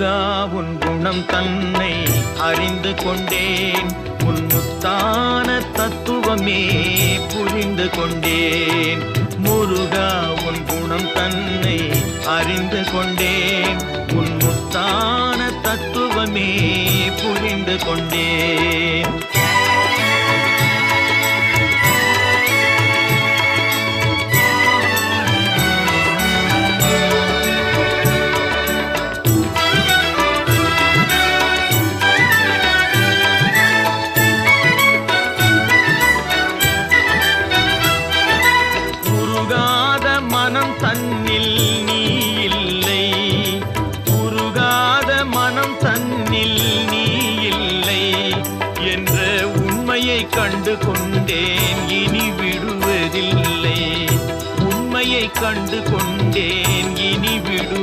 முருகா உன் குணம் தன்னை அறிந்து கொண்டேன், உன் முத்தான தத்துவமே புரிந்து கொண்டேன். முருகா உன் குணம் தன்னை அறிந்து கொண்டேன், உன் முத்தான தத்துவமே புரிந்து கொண்டேன். மனம் தன்னில் நீ இல்லை, உருகாத மனம் தன்னில் நீ இல்லை என்ற உண்மையை கண்டு கொண்டேன், இனி விடுவதில்லை. உண்மையை கண்டு கொண்டேன், இனி